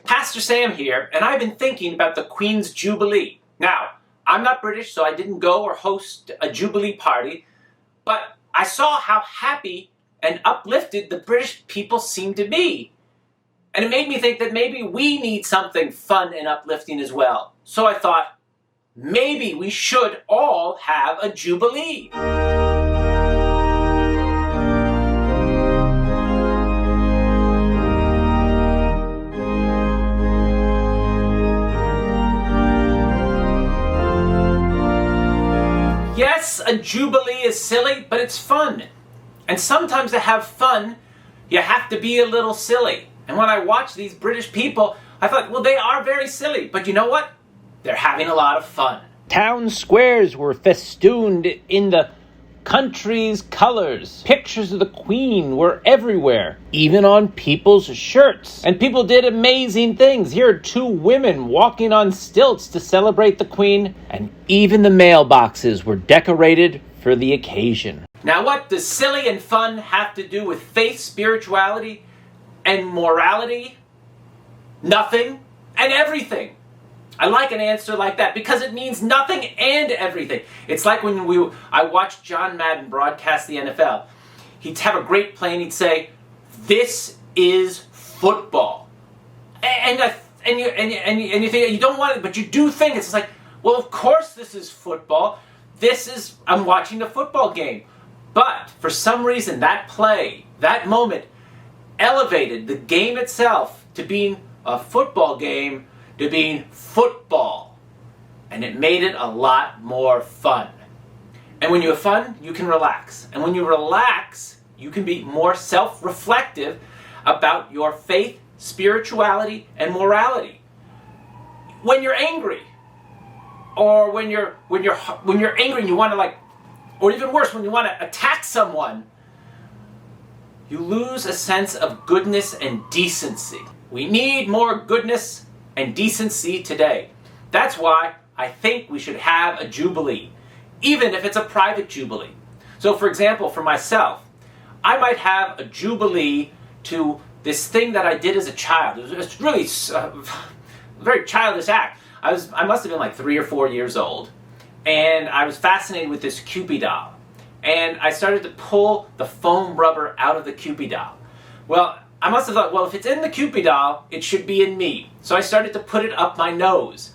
Pastor Sam here, and I've been thinking about the Queen's Jubilee. Now, I'm not British, so I didn't go or host a Jubilee party, but I saw how happy and uplifted the British people seemed to be. And it made me think that maybe we need something fun and uplifting as well. So I thought, maybe we should all have a Jubilee. Yes, a Jubilee is silly, but it's fun. And sometimes to have fun, you have to be a little silly. And when I watch these British people, I thought, well, they are very silly. But you know what? They're having a lot of fun. Town squares were festooned in the country's colors. Pictures of the Queen were everywhere, even on people's shirts. And people did amazing things. Here are two women walking on stilts to celebrate the Queen, and even the mailboxes were decorated for the occasion. Now, what does silly and fun have to do with faith, spirituality, and morality? Nothing and everything. I like an answer like that because it means nothing and everything. It's like when I watched John Madden broadcast the NFL. He'd have a great play and he'd say, "This is football," and you think you don't want it, but you do think it's like, well, of course this is football. I'm watching a football game. But for some reason, that play, that moment, elevated the game itself to being a football game, to being football. And it made it a lot more fun. And when you have fun, you can relax. And when you relax, you can be more self-reflective about your faith, spirituality, and morality. When you're angry, or when you're angry and you want to or even worse, when you want to attack someone, you lose a sense of goodness and decency. We need more goodness and decency today. That's why I think we should have a Jubilee, even if it's a private Jubilee. So for example, for myself, I might have a Jubilee to this thing that I did as a child. It was really a very childish act. I must have been like 3 or 4 years old, and I was fascinated with this Cupid doll. And I started to pull the foam rubber out of the Cupid doll. Well, I must have thought, well, if it's in the Cupid doll, it should be in me. So I started to put it up my nose.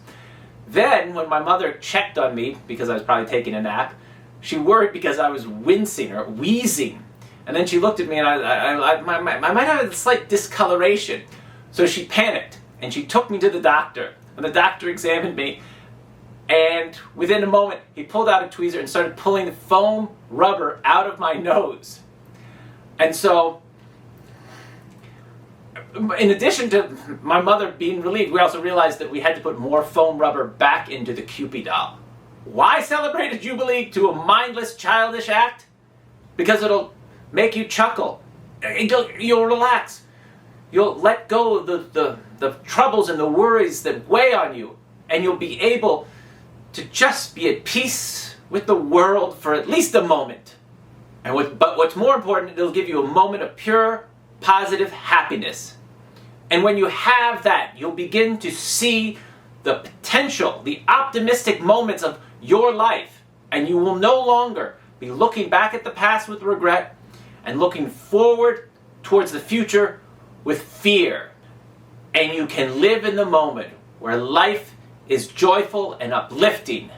Then, when my mother checked on me, because I was probably taking a nap, she worried because I was wincing or wheezing. And then she looked at me and I might have a slight discoloration. So she panicked and she took me to the doctor. And the doctor examined me, and within a moment, he pulled out a tweezer and started pulling the foam rubber out of my nose. And so, in addition to my mother being relieved, we also realized that we had to put more foam rubber back into the Cupid doll. Why celebrate a Jubilee to a mindless, childish act? Because it'll make you chuckle. You'll relax. You'll let go of the troubles and the worries that weigh on you, and you'll be able to just be at peace with the world for at least a moment. But what's more important, it'll give you a moment of pure, positive happiness. And when you have that, you'll begin to see the potential, the optimistic moments of your life, and you will no longer be looking back at the past with regret and looking forward towards the future with fear. And you can live in the moment where life is joyful and uplifting.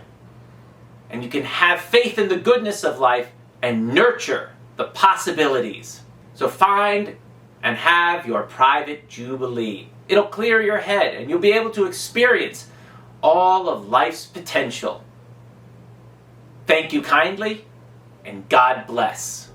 And you can have faith in the goodness of life and nurture the possibilities. So find and have your private Jubilee. It'll clear your head and you'll be able to experience all of life's potential. Thank you kindly, and God bless.